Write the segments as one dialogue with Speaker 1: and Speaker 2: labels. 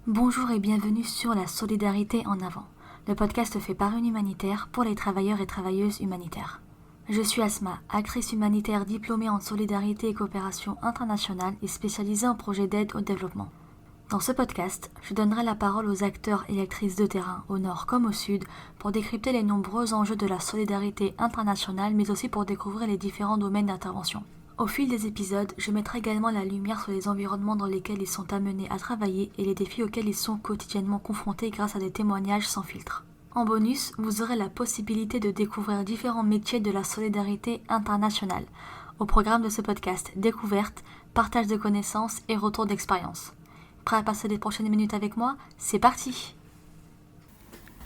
Speaker 1: Bonjour et bienvenue sur la solidarité en avant, le podcast fait par une humanitaire pour les travailleurs et travailleuses humanitaires. Je suis Asma, actrice humanitaire diplômée en solidarité et coopération internationale et spécialisée en projets d'aide au développement. Dans ce podcast, je donnerai la parole aux acteurs et actrices de terrain, au nord comme au sud, pour décrypter les nombreux enjeux de la solidarité internationale, mais aussi pour découvrir les différents domaines d'intervention. Au fil des épisodes, je mettrai également la lumière sur les environnements dans lesquels ils sont amenés à travailler et les défis auxquels ils sont quotidiennement confrontés grâce à des témoignages sans filtre. En bonus, vous aurez la possibilité de découvrir différents métiers de la solidarité internationale. Au programme de ce podcast, découverte, partage de connaissances et retour d'expérience. Prêt à passer les prochaines minutes avec moi? C'est parti!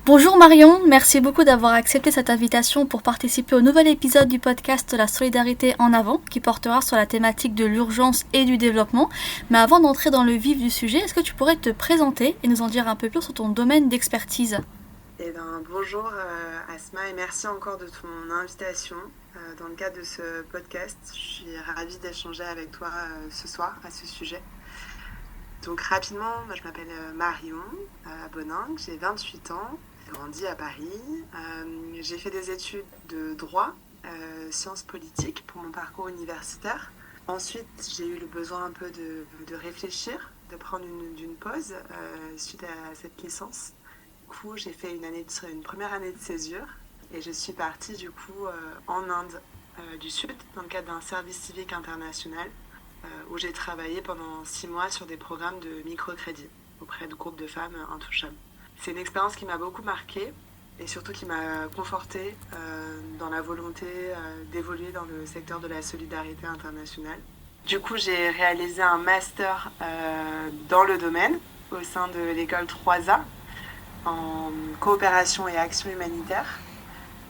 Speaker 1: Bonjour Marion, merci beaucoup d'avoir accepté cette invitation pour participer au nouvel épisode du podcast La solidarité en avant qui portera sur la thématique de l'urgence et du développement. Mais avant d'entrer dans le vif du sujet, est-ce que tu pourrais te présenter et nous en dire un peu plus sur ton domaine d'expertise?
Speaker 2: Bonjour Asma et merci encore de ton invitation dans le cadre de ce podcast. Je suis ravie d'échanger avec toi ce soir à ce sujet. Donc rapidement, je m'appelle Marion Boningue, j'ai 28 ans, j'ai grandi à Paris. J'ai fait des études de droit, sciences politiques pour mon parcours universitaire. Ensuite, j'ai eu le besoin un peu de réfléchir, de prendre une pause suite à cette licence. Du coup, j'ai fait une première année de césure et je suis partie du coup en Inde du Sud dans le cadre d'un service civique international où j'ai travaillé pendant 6 mois sur des programmes de microcrédit auprès de groupes de femmes intouchables. C'est une expérience qui m'a beaucoup marquée et surtout qui m'a confortée dans la volonté d'évoluer dans le secteur de la solidarité internationale. Du coup, j'ai réalisé un master dans le domaine au sein de l'école 3A en coopération et action humanitaire.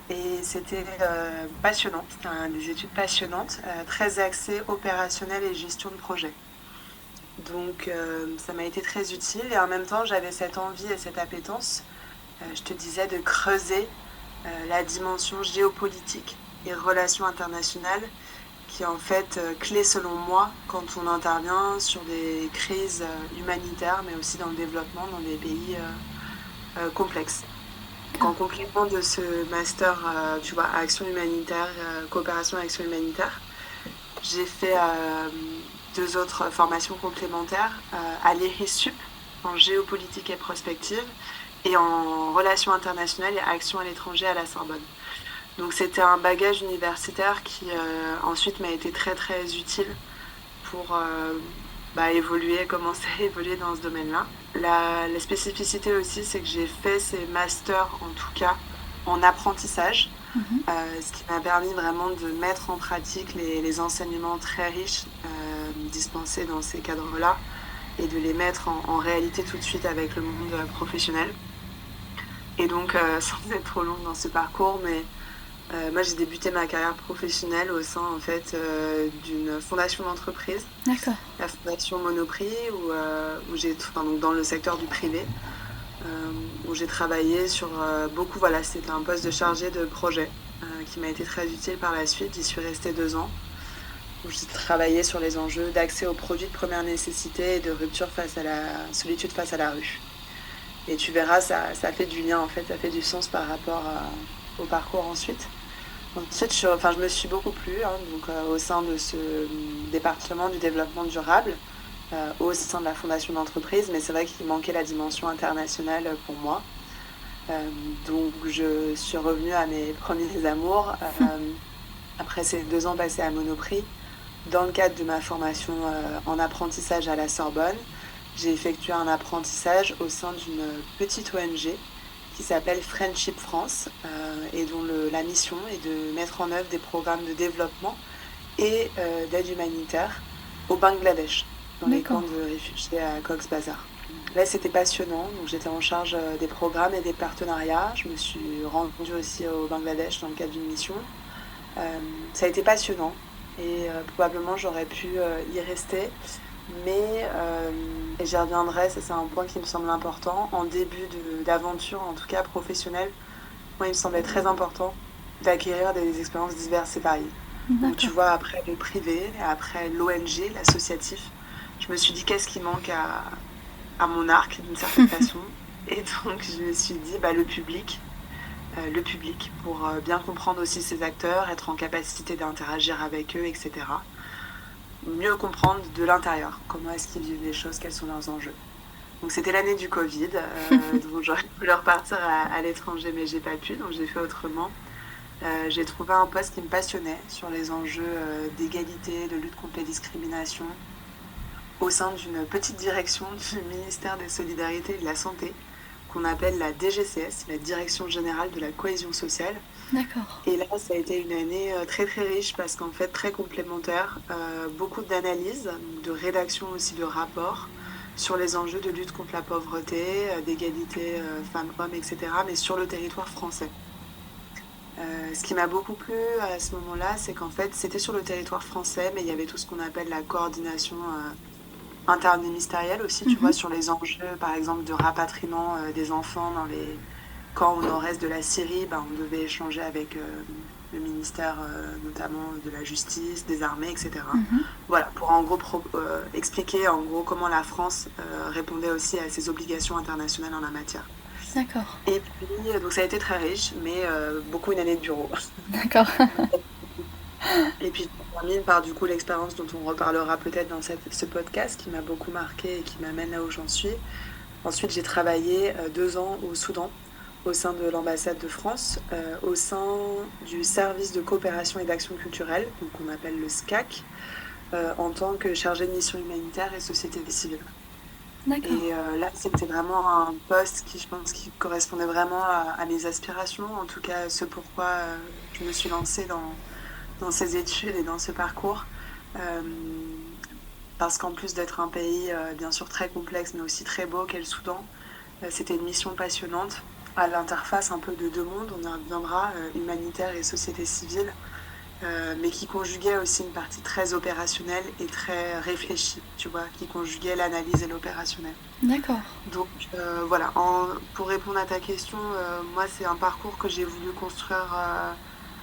Speaker 2: Et c'était passionnant, c'était des études passionnantes, très axées opérationnelles et gestion de projet. Donc ça m'a été très utile et en même temps j'avais cette envie et cette appétence, je te disais, de creuser la dimension géopolitique et relations internationales qui est en fait clé selon moi quand on intervient sur des crises humanitaires mais aussi dans le développement dans des pays complexes. En complément de ce master, tu vois, action humanitaire, coopération et action humanitaire, j'ai fait 2 autres formations complémentaires à l'ERISUP en géopolitique et prospective et en relations internationales et action à l'étranger à la Sorbonne. Donc c'était un bagage universitaire qui ensuite m'a été très très utile pour commencer à évoluer dans ce domaine-là. La spécificité aussi, c'est que j'ai fait ces masters, en tout cas, en apprentissage, ce qui m'a permis vraiment de mettre en pratique les enseignements très riches dispensés dans ces cadres-là et de les mettre en réalité tout de suite avec le monde professionnel. Et donc, sans être trop longue dans ce parcours, mais moi j'ai débuté ma carrière professionnelle au sein en fait d'une fondation d'entreprise.
Speaker 1: D'accord.
Speaker 2: La fondation Monoprix où j'ai donc dans le secteur du privé où j'ai travaillé sur beaucoup, voilà, c'était un poste de chargé de projet qui m'a été très utile par la suite. J'y suis restée 2 ans où j'ai travaillé sur les enjeux d'accès aux produits de première nécessité et de rupture face à la solitude face à la rue. Et tu verras, ça fait du lien en fait, ça fait du sens par rapport au parcours ensuite. Ensuite, je me suis beaucoup plu au sein de ce département du développement durable, au sein de la fondation d'entreprise, mais c'est vrai qu'il manquait la dimension internationale pour moi. Donc je suis revenue à mes premiers amours après ces 2 ans passés à Monoprix. Dans le cadre de ma formation en apprentissage à la Sorbonne, j'ai effectué un apprentissage au sein d'une petite ONG qui s'appelle Friendship France et dont la mission est de mettre en œuvre des programmes de développement et d'aide humanitaire au Bangladesh, dans les camps de réfugiés à Cox's Bazar. Là, c'était passionnant, donc j'étais en charge des programmes et des partenariats. Je me suis rendue aussi au Bangladesh dans le cadre d'une mission. Ça a été passionnant et probablement j'aurais pu y rester. Mais, et j'y reviendrai, ça c'est un point qui me semble important, en début d'aventure, en tout cas professionnelle, moi il me semblait très important d'acquérir des expériences diverses et variées. Donc tu vois, après le privé, après l'ONG, l'associatif, je me suis dit qu'est-ce qui manque à mon arc d'une certaine façon. Et donc je me suis dit le public, pour bien comprendre aussi ces acteurs, être en capacité d'interagir avec eux, etc. Mieux comprendre de l'intérieur, comment est-ce qu'ils vivent les choses, quels sont leurs enjeux. Donc c'était l'année du Covid, donc j'aurais pu leur partir à l'étranger, mais j'ai pas pu, donc j'ai fait autrement. J'ai trouvé un poste qui me passionnait sur les enjeux d'égalité, de lutte contre les discriminations, au sein d'une petite direction du ministère des Solidarités et de la Santé, qu'on appelle la DGCS, la Direction Générale de la Cohésion Sociale.
Speaker 1: D'accord.
Speaker 2: Et là, ça a été une année très très riche parce qu'en fait très complémentaire, beaucoup d'analyses, de rédaction aussi de rapports sur les enjeux de lutte contre la pauvreté, d'égalité femmes-hommes, etc., mais sur le territoire français. Ce qui m'a beaucoup plu à ce moment-là, c'est qu'en fait c'était sur le territoire français, mais il y avait tout ce qu'on appelle la coordination interministérielle aussi, tu vois, sur les enjeux, par exemple, de rapatriement des enfants dans les camps au nord-est de la Syrie. On devait échanger avec le ministère notamment de la Justice, des Armées, etc. Voilà, pour en gros expliquer en gros comment la France répondait aussi à ses obligations internationales en la matière.
Speaker 1: D'accord.
Speaker 2: Et puis, donc ça a été très riche, mais beaucoup une année de bureau.
Speaker 1: D'accord.
Speaker 2: Et puis je termine par du coup l'expérience dont on reparlera peut-être dans ce podcast qui m'a beaucoup marqué et qui m'amène là où j'en suis. Ensuite j'ai travaillé 2 ans au Soudan au sein de l'ambassade de France, au sein du service de coopération et d'action culturelle, donc on appelle le SCAC, en tant que chargée de mission humanitaire et société civile.
Speaker 1: D'accord.
Speaker 2: Et là c'était vraiment un poste qui je pense qui correspondait vraiment à mes aspirations, en tout cas ce pourquoi je me suis lancée dans ces études et dans ce parcours, parce qu'en plus d'être un pays bien sûr très complexe mais aussi très beau qu'est le Soudan, c'était une mission passionnante à l'interface un peu de deux mondes, on y reviendra, humanitaire et société civile, mais qui conjuguait aussi une partie très opérationnelle et très réfléchie, tu vois, qui conjuguait l'analyse et l'opérationnel.
Speaker 1: D'accord.
Speaker 2: Donc voilà, pour répondre à ta question, moi c'est un parcours que j'ai voulu construire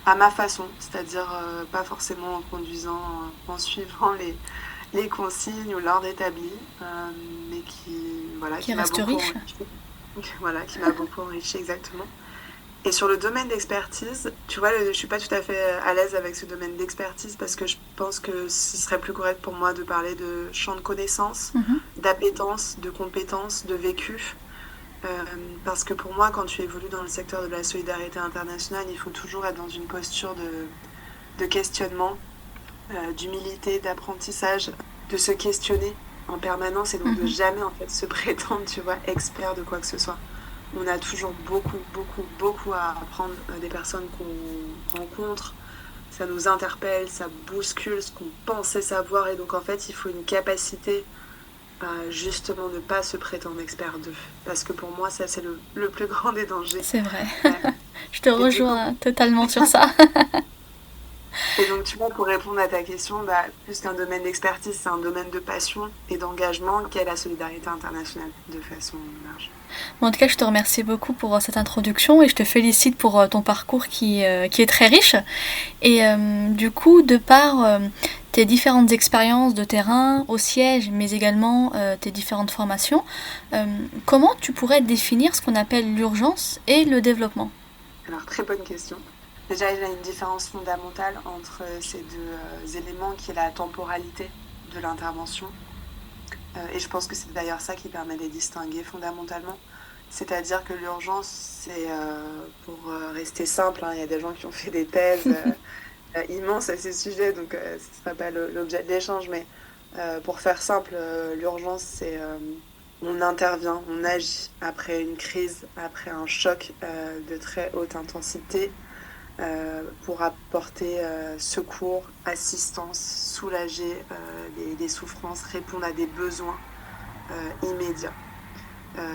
Speaker 2: à ma façon, c'est-à-dire pas forcément en conduisant, en suivant les consignes ou l'ordre établi, mais qui m'a
Speaker 1: reste
Speaker 2: beaucoup
Speaker 1: riche.
Speaker 2: enrichi. Qui m'a beaucoup enrichi, exactement. Et sur le domaine d'expertise, tu vois, je suis pas tout à fait à l'aise avec ce domaine d'expertise parce que je pense que ce serait plus correct pour moi de parler de champ de connaissances, d'appétence, de compétences, de vécu. Parce que pour moi, quand tu évolues dans le secteur de la solidarité internationale, il faut toujours être dans une posture de questionnement, d'humilité, d'apprentissage, de se questionner en permanence et donc de jamais en fait se prétendre, tu vois, expert de quoi que ce soit. On a toujours beaucoup à apprendre des personnes qu'on rencontre. Ça nous interpelle, ça bouscule ce qu'on pensait savoir et donc en fait, il faut une capacité justement ne pas se prétendre expert d'eux. Parce que pour moi, ça, c'est le plus grand des dangers.
Speaker 1: C'est vrai. Je te rejoins totalement sur ça.
Speaker 2: Et donc, tu vois, pour répondre à ta question, plus qu'un domaine d'expertise, c'est un domaine de passion et d'engagement qu'est la solidarité internationale, de façon large.
Speaker 1: En tout cas, je te remercie beaucoup pour cette introduction et je te félicite pour ton parcours qui est très riche. Et du coup, de par tes différentes expériences de terrain, au siège, mais également tes différentes formations, comment tu pourrais définir ce qu'on appelle l'urgence et le développement ?
Speaker 2: Alors, très bonne question. Déjà, il y a une différence fondamentale entre ces deux éléments qui est la temporalité de l'intervention. Et je pense que c'est d'ailleurs ça qui permet de les distinguer fondamentalement. C'est-à-dire que l'urgence, c'est, pour rester simple, il y a des gens qui ont fait des thèses immenses à ces sujets, donc ce ne sera pas l'objet de l'échange, mais pour faire simple, l'urgence, c'est on intervient, on agit après une crise, après un choc de très haute intensité, pour apporter secours, assistance, soulager des souffrances, répondre à des besoins immédiats.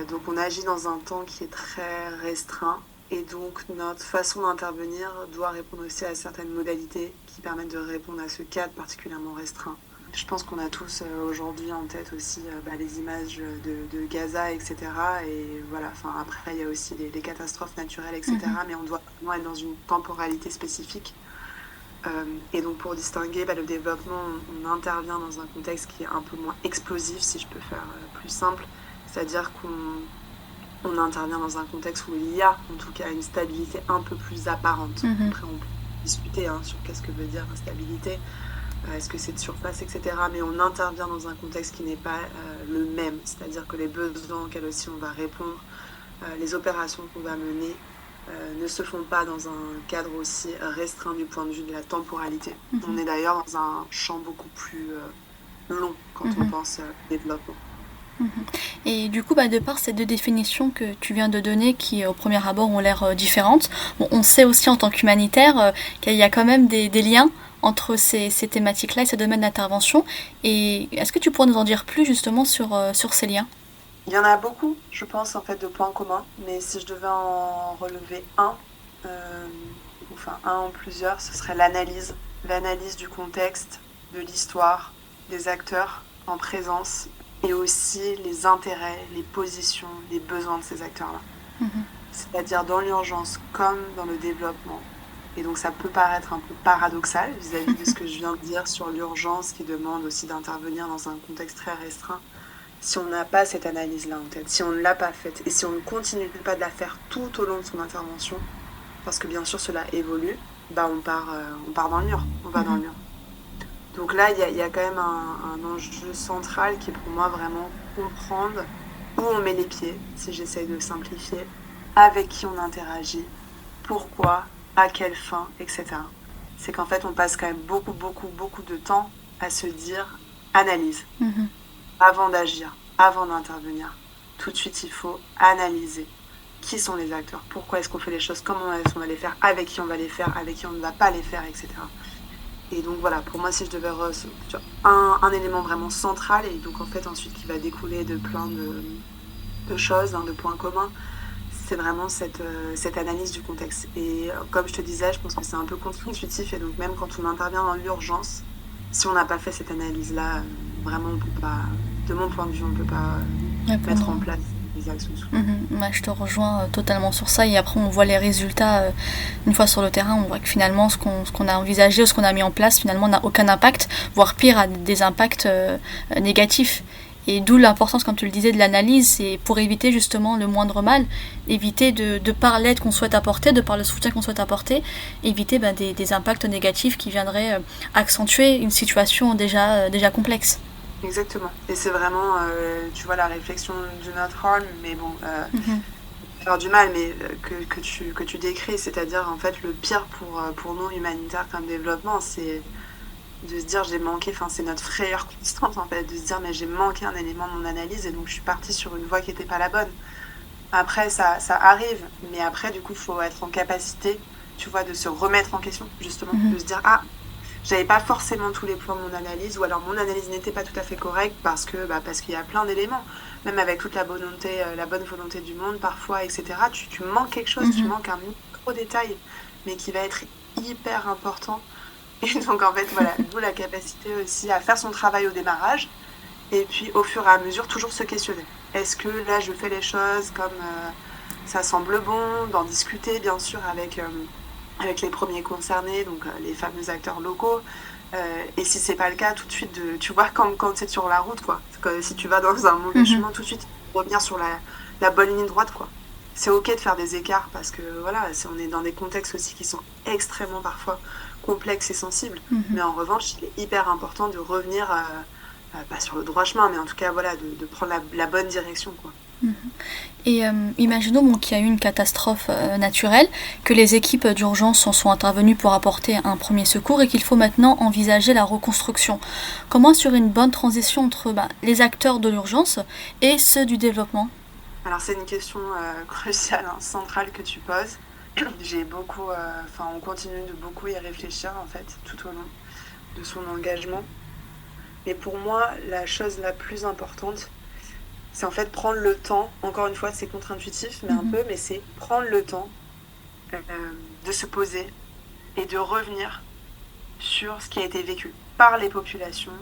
Speaker 2: Donc on agit dans un temps qui est très restreint et donc notre façon d'intervenir doit répondre aussi à certaines modalités qui permettent de répondre à ce cadre particulièrement restreint. Je pense qu'on a tous aujourd'hui en tête aussi les images de Gaza, etc. Et voilà, après il y a aussi les catastrophes naturelles, etc. Mais on doit vraiment être dans une temporalité spécifique. Et donc pour distinguer le développement, on intervient dans un contexte qui est un peu moins explosif, si je peux faire plus simple. c'est-à-dire qu'on intervient dans un contexte où il y a en tout cas une stabilité un peu plus apparente. Après, on peut discuter sur qu'est-ce que veut dire instabilité, est-ce que c'est de surface, etc. Mais on intervient dans un contexte qui n'est pas le même, c'est-à-dire que les besoins auxquels aussi on va répondre, les opérations qu'on va mener, ne se font pas dans un cadre aussi restreint du point de vue de la temporalité. On est d'ailleurs dans un champ beaucoup plus long quand on pense développement.
Speaker 1: Et du coup, de par ces deux définitions que tu viens de donner, qui au premier abord ont l'air différentes, on sait aussi en tant qu'humanitaire qu'il y a quand même des liens entre ces thématiques-là et ces domaines d'intervention. Et est-ce que tu pourrais nous en dire plus justement sur ces liens ?
Speaker 2: Il y en a beaucoup, je pense, en fait, de points communs. Mais si je devais en relever un ou plusieurs, ce serait l'analyse. L'analyse du contexte, de l'histoire, des acteurs en présence, et aussi les intérêts, les positions, les besoins de ces acteurs-là. C'est-à-dire dans l'urgence comme dans le développement. Et donc ça peut paraître un peu paradoxal vis-à-vis de ce que je viens de dire sur l'urgence qui demande aussi d'intervenir dans un contexte très restreint. Si on n'a pas cette analyse-là en tête, si on ne l'a pas faite, et si on ne continue pas de la faire tout au long de son intervention, parce que bien sûr cela évolue, on part dans le mur, on va dans le mur. Donc là, il y a quand même un enjeu central qui est pour moi vraiment comprendre où on met les pieds, si j'essaye de simplifier, avec qui on interagit, pourquoi, à quelle fin, etc. C'est qu'en fait, on passe quand même beaucoup de temps à se dire analyse, avant d'agir, avant d'intervenir. Tout de suite, il faut analyser qui sont les acteurs, pourquoi est-ce qu'on fait les choses, comment est-ce qu'on va les faire, avec qui on va les faire, avec qui on ne va pas les faire, etc. Et donc voilà, pour moi, si je devais un élément vraiment central, et donc en fait ensuite qui va découler de plein de choses, de points communs, c'est vraiment cette analyse du contexte. Et comme je te disais, je pense que c'est un peu contre-intuitif, et donc même quand on intervient dans l'urgence, si on n'a pas fait cette analyse-là, vraiment on peut pas, de mon point de vue, on ne peut pas mettre en place des actions.
Speaker 1: Je te rejoins totalement sur ça, et après on voit les résultats une fois sur le terrain. On voit que finalement ce qu'on a envisagé ou ce qu'on a mis en place finalement n'a aucun impact, voire pire, a des impacts négatifs. Et d'où l'importance, comme tu le disais, de l'analyse, c'est pour éviter justement le moindre mal, éviter de par l'aide qu'on souhaite apporter, de par le soutien qu'on souhaite apporter, éviter des impacts négatifs qui viendraient accentuer une situation déjà complexe.
Speaker 2: Exactement. Et c'est vraiment, tu vois, la réflexion du not harm, mais bon, faire du mal, mais que tu décris, c'est-à-dire en fait le pire pour nous humanitaires comme développement, c'est de se dire j'ai manqué, c'est notre frayeur constante en fait, de se dire mais j'ai manqué un élément de mon analyse et donc je suis partie sur une voie qui n'était pas la bonne. Après ça arrive, mais après du coup il faut être en capacité, tu vois, de se remettre en question justement, de se dire j'avais pas forcément tous les points de mon analyse, ou alors mon analyse n'était pas tout à fait correcte parce qu'il y a plein d'éléments, même avec toute la bonne volonté du monde parfois, etc. Tu manques quelque chose, tu manques un micro-détail, mais qui va être hyper important. Et donc en fait voilà, d'où la capacité aussi à faire son travail au démarrage, et puis au fur et à mesure toujours se questionner. Est-ce que là je fais les choses comme ça semble bon, d'en discuter bien sûr avec les premiers concernés, donc les fameux acteurs locaux, et si c'est pas le cas, tout de suite, tu vois, quand c'est sur la route, quoi, si tu vas dans un mauvais chemin, tout de suite revenir sur la bonne ligne droite, quoi. C'est ok de faire des écarts parce que voilà, on est dans des contextes aussi qui sont extrêmement parfois complexes et sensibles, mais en revanche il est hyper important de revenir pas sur le droit chemin, mais en tout cas voilà, de prendre la bonne direction, quoi.
Speaker 1: Et imaginons qu'il y a eu une catastrophe naturelle, que les équipes d'urgence sont intervenues pour apporter un premier secours et qu'il faut maintenant envisager la reconstruction. Comment assurer une bonne transition entre les acteurs de l'urgence et ceux du développement ?
Speaker 2: Alors c'est une question cruciale, centrale que tu poses. J'ai beaucoup, on continue de beaucoup y réfléchir en fait tout au long de son engagement. Mais pour moi, la chose la plus importante, c'est en fait prendre le temps. Encore une fois, c'est contre-intuitif, mais c'est prendre le temps de se poser et de revenir sur ce qui a été vécu par les populations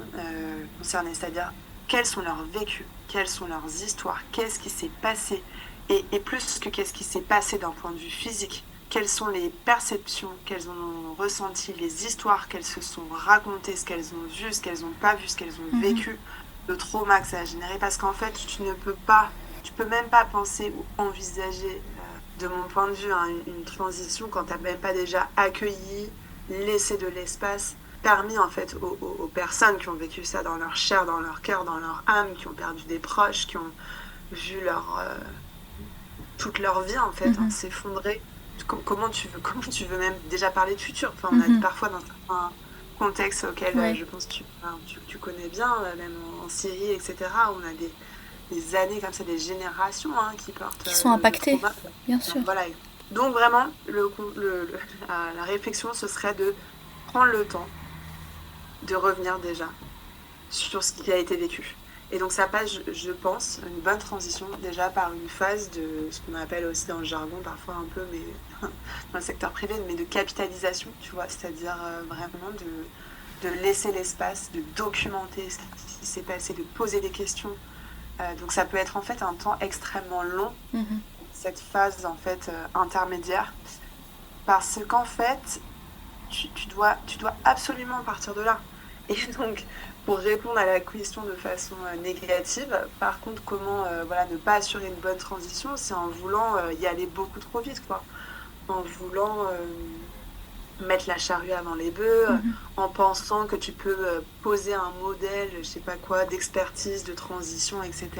Speaker 2: concernées, c'est-à-dire quels sont leurs vécus, quelles sont leurs histoires, qu'est-ce qui s'est passé, et plus que qu'est-ce qui s'est passé d'un point de vue physique, quelles sont les perceptions qu'elles ont ressenties, les histoires qu'elles se sont racontées, ce qu'elles ont vu, ce qu'elles n'ont pas vu, ce qu'elles ont vécu, le trauma que ça a généré, parce qu'en fait tu ne peux pas tu peux même pas penser ou envisager, de mon point de vue, hein, une transition quand tu n'as même pas déjà accueilli, laissé de l'espace, permis en fait aux personnes qui ont vécu ça dans leur chair, dans leur cœur, dans leur âme, qui ont perdu des proches, qui ont vu toute leur vie en fait s'effondrer. Comment tu veux même déjà parler de futur? Enfin, on a parfois dans certains contextes auxquels je pense que tu connais bien, même en Syrie, etc., où on a des années comme ça, des générations qui portent...
Speaker 1: Qui sont impactées, bien sûr.
Speaker 2: Voilà. Donc vraiment, la réflexion, ce serait de prendre le temps de revenir déjà sur ce qui a été vécu. Et donc ça passe, je pense, une bonne transition déjà par une phase de ce qu'on appelle aussi dans le jargon parfois un peu, mais dans le secteur privé, mais de capitalisation, tu vois, c'est-à-dire vraiment de laisser l'espace, de documenter ce qui s'est passé, de poser des questions. Donc ça peut être en fait un temps extrêmement long, cette phase en fait intermédiaire, parce qu'en fait tu dois absolument partir de là. Et donc pour répondre à la question de façon négative, par contre comment ne pas assurer une bonne transition, c'est en voulant y aller beaucoup trop vite, quoi, en voulant mettre la charrue avant les bœufs, en pensant que tu peux poser un modèle, je sais pas quoi, d'expertise, de transition, etc.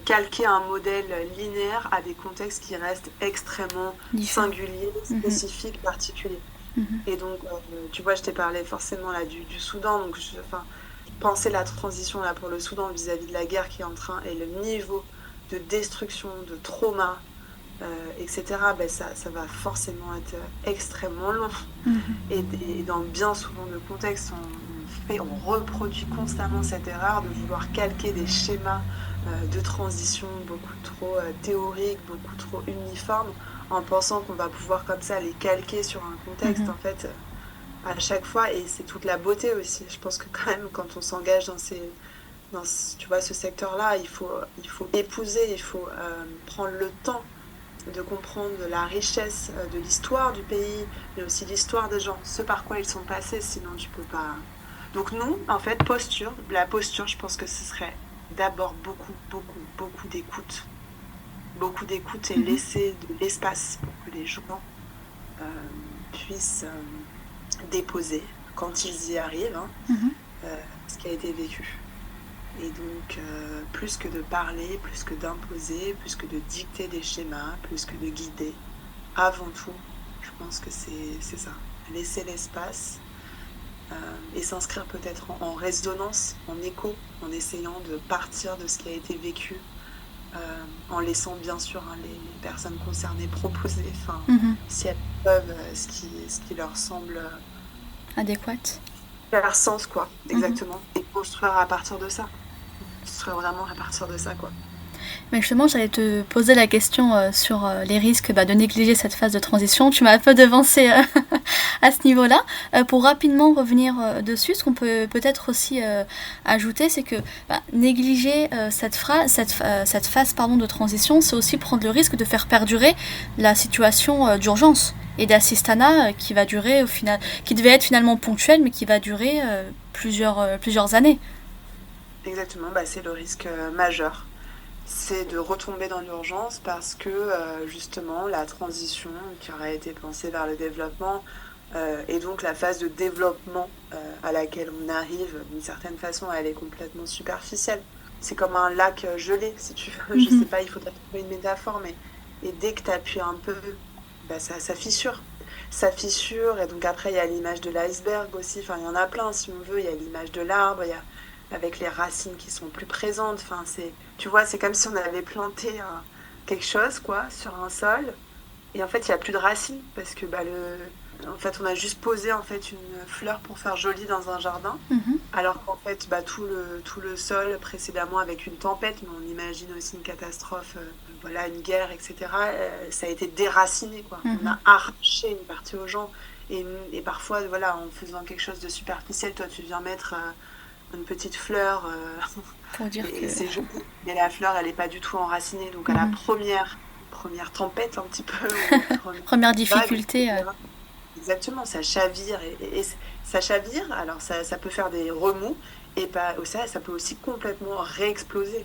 Speaker 2: Calquer un modèle linéaire à des contextes qui restent extrêmement singuliers, spécifiques, particuliers. Et donc, tu vois, je t'ai parlé forcément là du Soudan, donc penser la transition là pour le Soudan vis-à-vis de la guerre qui est en train, et le niveau de destruction, de trauma, etc., ça va forcément être extrêmement long. Et dans bien souvent de contextes, on reproduit constamment cette erreur de vouloir calquer des schémas de transition beaucoup trop théoriques, beaucoup trop uniformes, en pensant qu'on va pouvoir comme ça les calquer sur un contexte, en fait, à chaque fois. Et c'est toute la beauté aussi. Je pense que quand même, quand on s'engage dans tu vois, ce secteur-là, il faut épouser, il faut prendre le temps de comprendre la richesse de l'histoire du pays, mais aussi l'histoire des gens, ce par quoi ils sont passés, sinon tu peux pas... Donc nous, en fait, la posture, je pense que ce serait d'abord beaucoup d'écoute. Beaucoup d'écoute et laisser de l'espace pour que les gens puissent déposer, quand ils y arrivent, ce qui a été vécu. Et donc, plus que de parler, plus que d'imposer, plus que de dicter des schémas, plus que de guider, avant tout, je pense que c'est ça. Laisser l'espace et s'inscrire peut-être en résonance, en écho, en essayant de partir de ce qui a été vécu, en laissant bien sûr les personnes concernées proposer, si elles peuvent, ce qui leur semble
Speaker 1: adéquate,
Speaker 2: faire sens, quoi, exactement, et construire à partir de ça. Ce serait vraiment à partir de ça, quoi.
Speaker 1: Mais justement, j'allais te poser la question sur les risques de négliger cette phase de transition. Tu m'as un peu devancé à ce niveau-là. Pour rapidement revenir dessus, ce qu'on peut peut-être aussi ajouter, c'est que négliger cette phase de transition, c'est aussi prendre le risque de faire perdurer la situation d'urgence et d'assistanat qui va durer au final, qui devait être finalement ponctuelle, mais qui va durer plusieurs années.
Speaker 2: Exactement, c'est le risque majeur. C'est de retomber dans l'urgence parce que justement la transition qui aurait été pensée vers le développement et donc la phase de développement à laquelle on arrive d'une certaine façon, elle est complètement superficielle. C'est comme un lac gelé, si tu veux. Je sais pas, il faudrait trouver une métaphore, mais et dès que tu appuies un peu, ça fissure. Ça fissure, et donc après il y a l'image de l'iceberg aussi, il y en a plein si on veut, il y a l'image de l'arbre, il y a avec les racines qui sont plus présentes, tu vois, c'est comme si on avait planté quelque chose, quoi, sur un sol, et en fait il n'y a plus de racines, parce que en fait on a juste posé en fait une fleur pour faire joli dans un jardin, alors qu'en fait tout le sol précédemment avec une tempête, mais on imagine aussi une catastrophe, une guerre, etc., ça a été déraciné, quoi. On a arraché une partie aux gens, et parfois en faisant quelque chose de superficiel, toi tu viens mettre une petite fleur,
Speaker 1: pour dire que...
Speaker 2: c'est joli, mais la fleur elle n'est pas du tout enracinée, donc à la première tempête un petit peu,
Speaker 1: première difficulté,
Speaker 2: exactement, ça chavire, et ça chavire, alors ça peut faire des remous, et ça peut aussi complètement réexploser.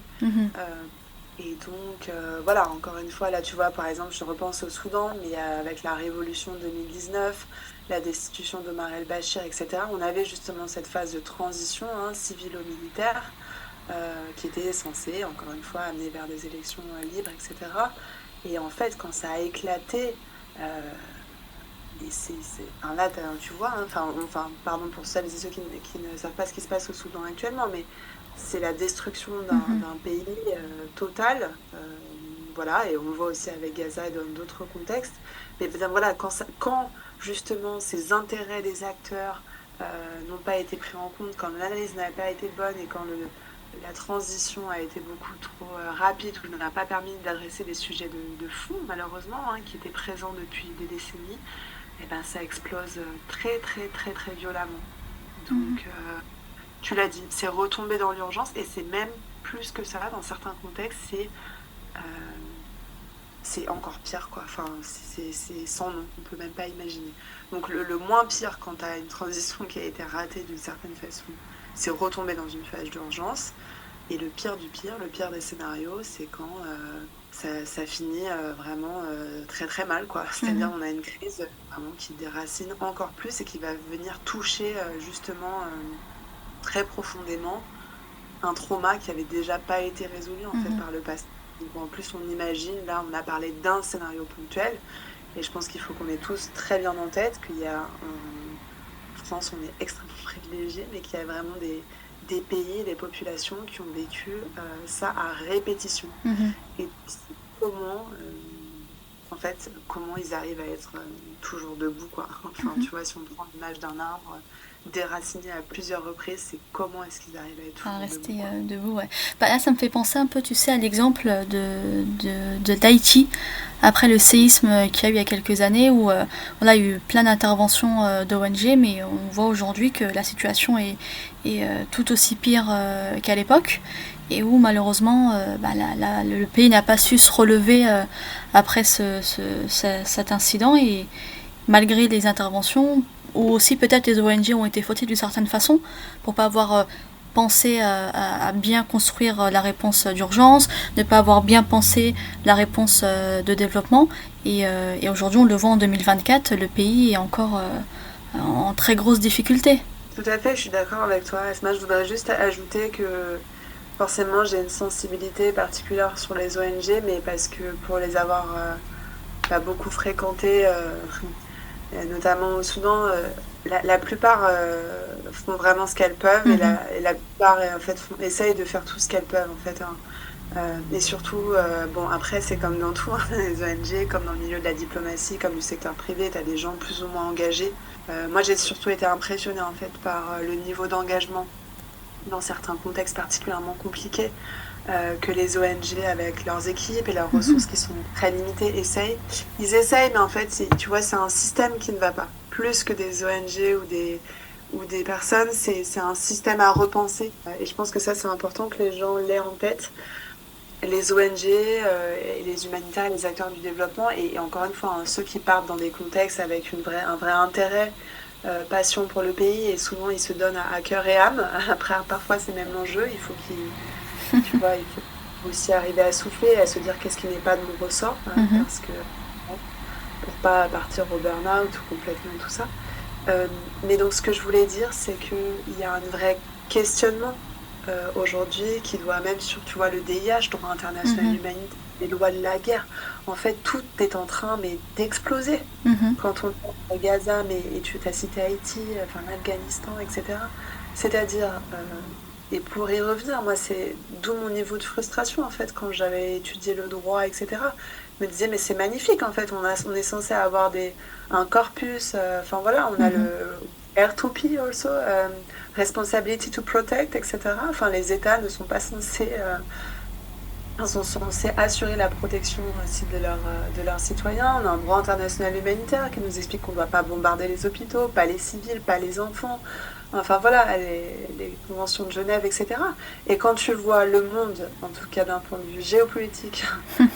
Speaker 2: Et donc, voilà, encore une fois, là, tu vois, par exemple, je repense au Soudan, mais avec la révolution de 2019, la destitution d'Omar el-Bashir, etc., on avait justement cette phase de transition civilo-militaire qui était censée, encore une fois, amener vers des élections libres, etc. Et en fait, quand ça a éclaté, enfin, là, tu vois, pardon pour celles et ceux qui ne savent pas ce qui se passe au Soudan actuellement, mais c'est la destruction d'un pays total. Voilà, et on le voit aussi avec Gaza et dans d'autres contextes. Mais bien, voilà, quand justement ces intérêts des acteurs n'ont pas été pris en compte, quand l'analyse n'a pas été bonne et quand la transition a été beaucoup trop rapide ou n'a pas permis d'adresser des sujets de fond, malheureusement, qui étaient présents depuis des décennies, et ben ça explose très très très très violemment. Donc, tu l'as dit, c'est retomber dans l'urgence et c'est même plus que ça, dans certains contextes, c'est encore pire, quoi. Enfin, c'est sans nom, on peut même pas imaginer. Donc le moins pire quand tu as une transition qui a été ratée d'une certaine façon, c'est retomber dans une phase d'urgence. Et le pire du pire, le pire des scénarios, c'est quand ça finit vraiment très très mal, quoi. C'est-à-dire on a une crise vraiment qui déracine encore plus et qui va venir toucher justement très profondément un trauma qui avait déjà pas été résolu en fait par le passé. Donc, en plus on imagine, là on a parlé d'un scénario ponctuel et je pense qu'il faut qu'on ait tous très bien en tête qu'il y a en France on est extrêmement privilégié, mais qu'il y a vraiment des pays, des populations qui ont vécu ça à répétition. Et comment, en fait, comment ils arrivent à être toujours debout, quoi. Enfin, tu vois, si on prend l'image d'un arbre déraciné à plusieurs reprises, c'est comment est-ce qu'ils arrivent à être toujours
Speaker 1: rester
Speaker 2: debout,
Speaker 1: debout, ouais. Bah, là, ça me fait penser un peu, tu sais, à l'exemple de d'Haïti, après le séisme qu'il y a eu il y a quelques années, où voilà, il y a eu plein d'interventions d'ONG, mais on voit aujourd'hui que la situation est tout aussi pire qu'à l'époque, et où malheureusement le pays n'a pas su se relever après cet incident, et malgré les interventions, ou aussi peut-être les ONG ont été fautives d'une certaine façon pour pas avoir pensé à bien construire la réponse d'urgence, ne pas avoir bien pensé la réponse de développement. Et aujourd'hui, on le voit en 2024, le pays est encore en très grosse difficulté.
Speaker 2: Tout à fait, je suis d'accord avec toi. Asma, je voudrais juste ajouter que forcément j'ai une sensibilité particulière sur les ONG, mais parce que pour les avoir beaucoup fréquentées, notamment au Soudan, la plupart font vraiment ce qu'elles peuvent et la plupart en fait essayent de faire tout ce qu'elles peuvent en fait. Et surtout, bon après c'est comme dans tout, les ONG, comme dans le milieu de la diplomatie, comme du secteur privé, tu as des gens plus ou moins engagés. Moi j'ai surtout été impressionnée en fait par le niveau d'engagement dans certains contextes particulièrement compliqués que les ONG avec leurs équipes et leurs ressources qui sont très limitées essayent. Ils essayent, mais en fait, tu vois, c'est un système qui ne va pas. Plus que des ONG ou des personnes, c'est un système à repenser. Et je pense que ça, c'est important que les gens l'aient en tête. Les ONG, et les humanitaires et les acteurs du développement, et encore une fois, ceux qui partent dans des contextes avec un vrai intérêt, passion pour le pays, et souvent ils se donnent à cœur et âme. Après, parfois c'est même l'enjeu, il faut tu vois, il faut aussi arriver à souffler, à se dire qu'est-ce qui n'est pas de mon ressort, parce que pour pas partir au burn-out ou complètement tout ça. Mais donc ce que je voulais dire, c'est qu'il y a un vrai questionnement aujourd'hui qui doit même sur, tu vois, le DIH, droit international humanitaire, les lois de la guerre. En fait, tout est en train d'exploser. Quand on pense à Gaza, et tu as cité Haïti, enfin l'Afghanistan, etc. C'est-à-dire, et pour y revenir, moi, c'est d'où mon niveau de frustration, en fait, quand j'avais étudié le droit, etc. Je me disais, mais c'est magnifique, en fait, on est censé avoir un corpus, enfin voilà, on a le R2P also, Responsibility to Protect, etc. Enfin, les États ne sont pas censés... sont censés assurer la protection aussi de leurs citoyens. On a un droit international humanitaire qui nous explique qu'on ne doit pas bombarder les hôpitaux, pas les civils, pas les enfants. Enfin voilà, les conventions de Genève, etc. Et quand tu vois le monde, en tout cas d'un point de vue géopolitique,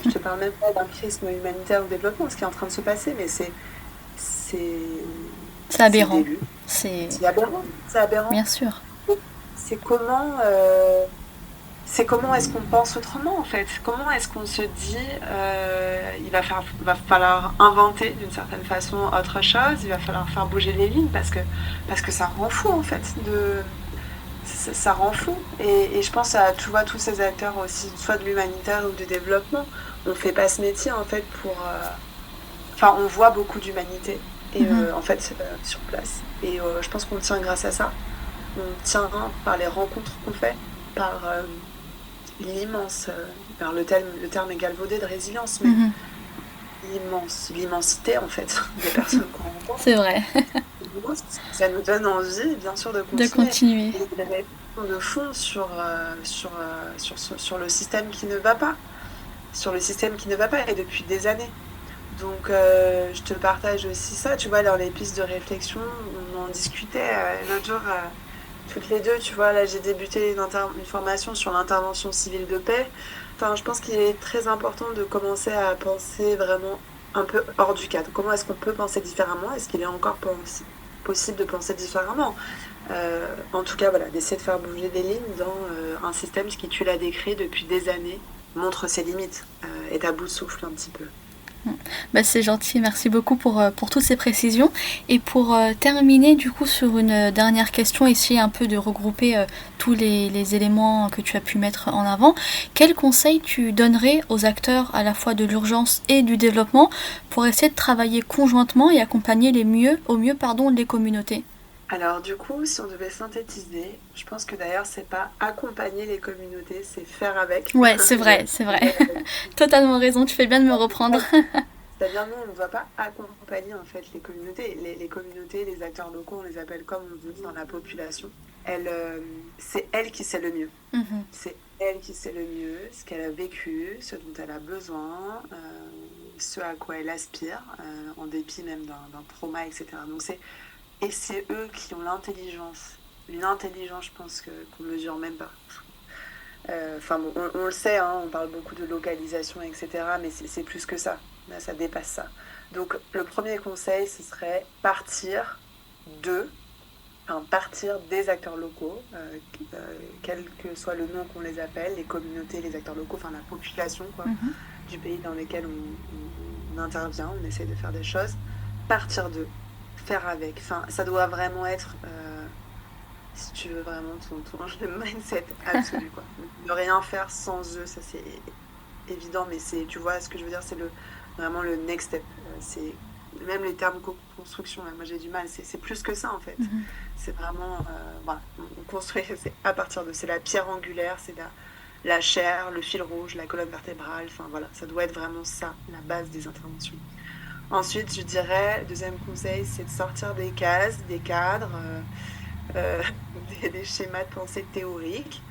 Speaker 2: je te parle même pas d'un prisme humanitaire ou développement, ce qui est en train de se passer, mais c'est
Speaker 1: aberrant.
Speaker 2: C'est aberrant. C'est aberrant.
Speaker 1: Bien sûr.
Speaker 2: C'est comment... c'est comment est-ce qu'on pense autrement en fait. Comment est-ce qu'on se dit va falloir inventer d'une certaine façon autre chose, il va falloir faire bouger les lignes parce que ça rend fou en fait. Ça rend fou. Et je pense à tu vois, tous ces acteurs aussi, soit de l'humanitaire ou du développement. On fait pas ce métier en fait pour. Enfin, on voit beaucoup d'humanité et en fait sur place. Et je pense qu'on tient grâce à ça. On tient par les rencontres qu'on fait, par l'immense, le terme est galvaudé de résilience, mais l'immensité en fait des personnes qu'on rencontre.
Speaker 1: C'est vrai.
Speaker 2: Ça nous donne envie, bien sûr, de
Speaker 1: continuer.
Speaker 2: Et des réflexions de fond sur le système qui ne va pas. Sur le système qui ne va pas, et depuis des années. Donc, je te partage aussi ça. Tu vois, dans les pistes de réflexion, on en discutait l'autre jour, toutes les deux. Tu vois, là, j'ai débuté une formation sur l'intervention civile de paix. Enfin, je pense qu'il est très important de commencer à penser vraiment un peu hors du cadre. Comment est-ce qu'on peut penser différemment? Est-ce qu'il est encore possible de penser différemment? En tout cas, voilà, d'essayer de faire bouger des lignes dans un système qui, tu l'as décrit depuis des années, montre ses limites, est à bout de souffle un petit peu.
Speaker 1: Bah, c'est gentil, merci beaucoup pour toutes ces précisions. Et pour terminer du coup sur une dernière question, essayer un peu de regrouper tous les éléments que tu as pu mettre en avant, quel conseil tu donnerais aux acteurs à la fois de l'urgence et du développement pour essayer de travailler conjointement et accompagner au mieux les communautés?
Speaker 2: Alors du coup, si on devait synthétiser, je pense que d'ailleurs c'est pas accompagner les communautés, c'est faire avec.
Speaker 1: Ouais, c'est vrai. Totalement raison, tu fais bien de me reprendre.
Speaker 2: C'est-à-dire nous, on ne va pas accompagner en fait les communautés. Les communautés, les acteurs locaux, on les appelle comme on veut dans la population. C'est elle qui sait le mieux. C'est elle qui sait le mieux ce qu'elle a vécu, ce dont elle a besoin, ce à quoi elle aspire, en dépit même d'un trauma, etc. Donc c'est eux qui ont l'intelligence. Une intelligence, je pense, qu'on ne mesure même pas. Enfin bon, on le sait, hein, on parle beaucoup de localisation, etc. Mais c'est plus que ça. Là, ça dépasse ça. Donc, le premier conseil, ce serait partir des acteurs locaux, quel que soit le nom qu'on les appelle, les communautés, les acteurs locaux, enfin la population quoi, du pays dans lequel on intervient, on essaie de faire des choses. Partir d'eux, faire avec. Enfin, ça doit vraiment être, si tu veux vraiment le mindset absolu quoi. Ne rien faire sans eux, ça c'est évident, mais tu vois ce que je veux dire, c'est vraiment le next step. C'est même les termes construction, moi j'ai du mal, c'est plus que ça en fait. C'est vraiment, voilà, on construit, c'est à partir de, c'est la pierre angulaire, c'est la chair, le fil rouge, la colonne vertébrale, enfin voilà, ça doit être vraiment ça, la base des interventions. Ensuite, je dirais, deuxième conseil, c'est de sortir des cases, des cadres, des schémas de pensée théoriques,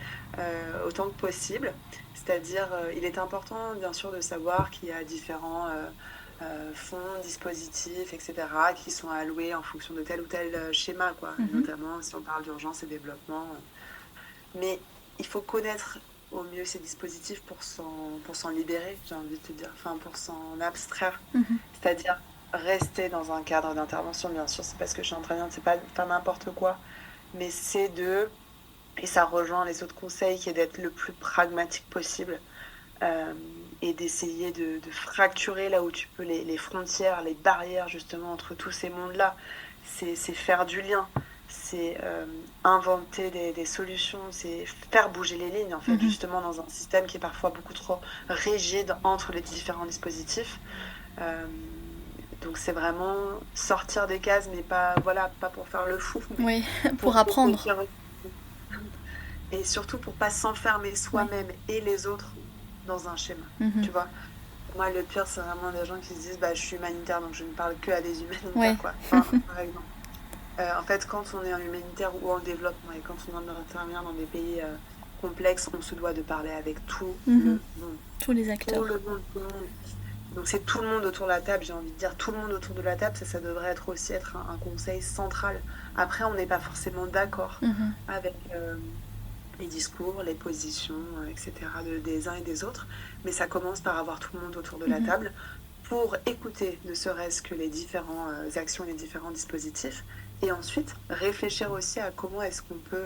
Speaker 2: autant que possible. C'est-à-dire, il est important, bien sûr, de savoir qu'il y a différents fonds, dispositifs, etc., qui sont alloués en fonction de tel ou tel schéma, quoi. Notamment si on parle d'urgence et développement. Mais il faut connaître au mieux ces dispositifs pour s'en libérer, j'ai envie de te dire, enfin pour s'en abstraire. C'est-à-dire rester dans un cadre d'intervention, bien sûr, c'est pas ce que je suis en train de dire, c'est pas n'importe quoi, mais c'est et ça rejoint les autres conseils, qui est d'être le plus pragmatique possible et d'essayer de fracturer là où tu peux les frontières, les barrières justement entre tous ces mondes-là. C'est faire du lien, c'est inventer des solutions, c'est faire bouger les lignes en fait, justement dans un système qui est parfois beaucoup trop rigide entre les différents dispositifs. Donc c'est vraiment sortir des cases, mais pas pour faire le fou.
Speaker 1: Oui, pour apprendre.
Speaker 2: Et surtout pour pas s'enfermer soi-même et les autres dans un schéma, tu vois. Moi, le pire, c'est vraiment des gens qui se disent je suis humanitaire, donc je ne parle que à des humanitaires, quoi. Enfin, par exemple. En fait, quand on est en humanitaire ou en développement et quand on intervient dans des pays complexes, on se doit de parler avec tout le monde.
Speaker 1: Tous les acteurs.
Speaker 2: Tout le monde. Donc c'est tout le monde autour de la table, j'ai envie de dire tout le monde autour de la table, ça devrait aussi être un conseil central. Après, on n'est pas forcément d'accord avec les discours, les positions, etc. des uns et des autres, mais ça commence par avoir tout le monde autour de la table pour écouter ne serait-ce que les différentes actions, les différents dispositifs, et ensuite réfléchir aussi à comment est-ce qu'on peut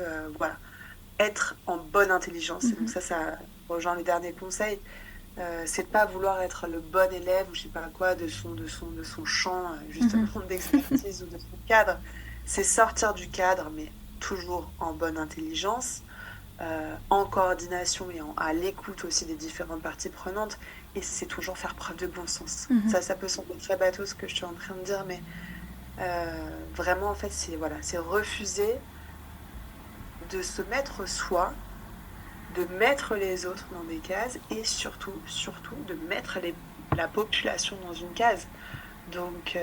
Speaker 2: être en bonne intelligence. Et donc ça rejoint les derniers conseils. C'est de pas vouloir être le bon élève ou je sais pas quoi de son champ justement d'expertise ou de son cadre. C'est sortir du cadre, mais toujours en bonne intelligence, en coordination et à l'écoute aussi des différentes parties prenantes. Et c'est toujours faire preuve de bon sens. Ça peut sembler très bateau ce que je suis en train de dire, mais vraiment en fait c'est refuser de se mettre soi, de mettre les autres dans des cases et surtout de mettre la population dans une case. Donc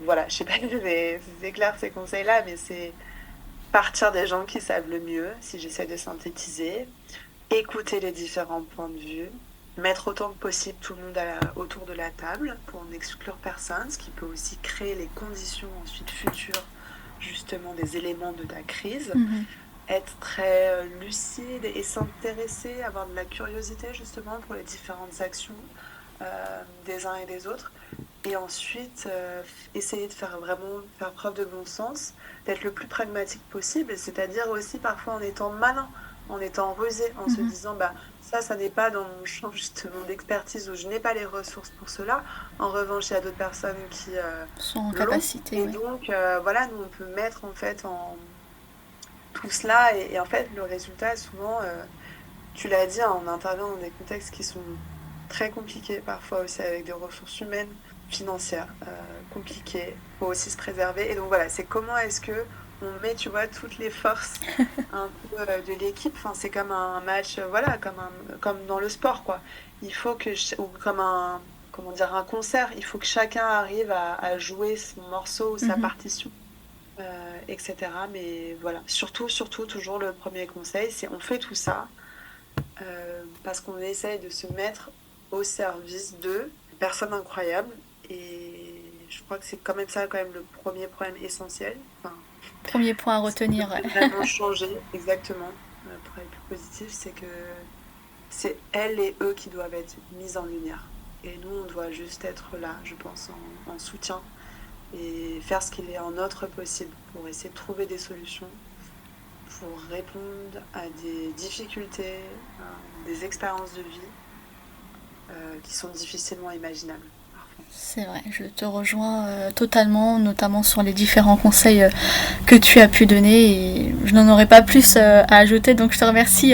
Speaker 2: voilà, je sais pas si c'est clair ces conseils-là, mais c'est partir des gens qui savent le mieux, si j'essaie de synthétiser, écouter les différents points de vue, mettre autant que possible tout le monde autour de la table pour n'exclure personne, ce qui peut aussi créer les conditions ensuite futures, justement des éléments de ta crise. Être très lucide et s'intéresser, avoir de la curiosité justement pour les différentes actions des uns et des autres. Et ensuite, essayer de faire preuve de bon sens, d'être le plus pragmatique possible, c'est-à-dire aussi parfois en étant malin, en étant rusé, en se disant ça n'est pas dans mon champ justement d'expertise, où je n'ai pas les ressources pour cela. En revanche, il y a d'autres personnes qui
Speaker 1: sont en capacité.
Speaker 2: Et donc, voilà, nous on peut mettre en fait en tout cela et en fait le résultat souvent, tu l'as dit, on intervient dans des contextes qui sont très compliqués parfois aussi avec des ressources humaines, financières, compliquées, faut aussi se préserver. Et donc voilà, c'est comment est-ce que on met, tu vois, toutes les forces un peu de l'équipe. Enfin, c'est comme un match, voilà, comme dans le sport, quoi. Il faut que, ou comme un concert, il faut que chacun arrive à jouer son morceau ou sa partition, etc. Mais voilà, surtout, toujours le premier conseil, c'est on fait tout ça parce qu'on essaye de se mettre au service de personnes incroyables. Et je crois que c'est quand même le premier problème essentiel. Enfin,
Speaker 1: premier point à retenir.
Speaker 2: Vraiment changer, exactement. Pour être plus positif, c'est que c'est elles et eux qui doivent être mis en lumière. Et nous, on doit juste être là, je pense, en soutien et faire ce qu'il est en notre possible pour essayer de trouver des solutions, pour répondre à des difficultés, à des expériences de vie qui sont difficilement imaginables.
Speaker 1: C'est vrai, je te rejoins totalement, notamment sur les différents conseils que tu as pu donner et je n'en aurais pas plus à ajouter, donc je te remercie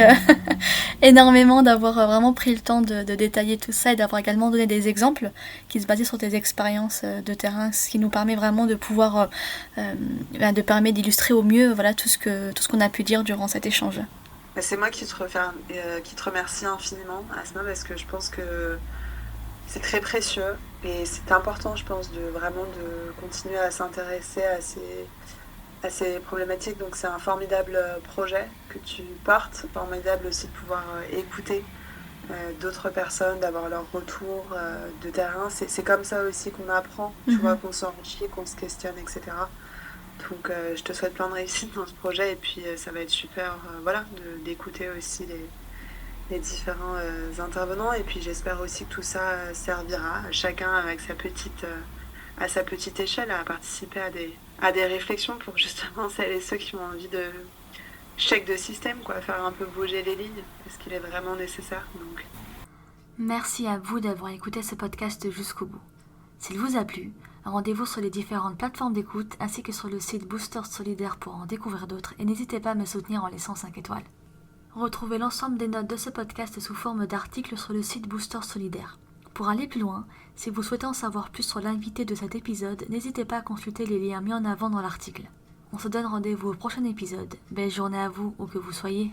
Speaker 1: énormément d'avoir vraiment pris le temps de détailler tout ça et d'avoir également donné des exemples qui se basaient sur tes expériences de terrain, ce qui nous permet vraiment de pouvoir d'illustrer au mieux tout ce qu'on a pu dire durant cet échange.
Speaker 2: C'est moi qui te remercie infiniment, Asma, parce que je pense que c'est très précieux et c'est important, je pense, de continuer à s'intéresser à ces problématiques. Donc c'est un formidable projet que tu portes, formidable aussi de pouvoir écouter d'autres personnes, d'avoir leur retour de terrain. C'est comme ça aussi qu'on apprend, tu vois, qu'on s'enrichit, qu'on se questionne, etc. Donc je te souhaite plein de réussite dans ce projet et puis ça va être super d'écouter aussi les différents intervenants et puis j'espère aussi que tout ça servira à chacun avec à sa petite échelle à participer à des réflexions pour justement celles et ceux qui ont envie de chèque de système, quoi, faire un peu bouger les lignes parce qu'il est vraiment nécessaire. Donc.
Speaker 1: Merci à vous d'avoir écouté ce podcast jusqu'au bout. S'il vous a plu, rendez-vous sur les différentes plateformes d'écoute ainsi que sur le site Boosters Solidaire pour en découvrir d'autres et n'hésitez pas à me soutenir en laissant 5 étoiles. Retrouvez l'ensemble des notes de ce podcast sous forme d'articles sur le site Boosters Solidaire. Pour aller plus loin, si vous souhaitez en savoir plus sur l'invité de cet épisode, n'hésitez pas à consulter les liens mis en avant dans l'article. On se donne rendez-vous au prochain épisode. Belle journée à vous, où que vous soyez.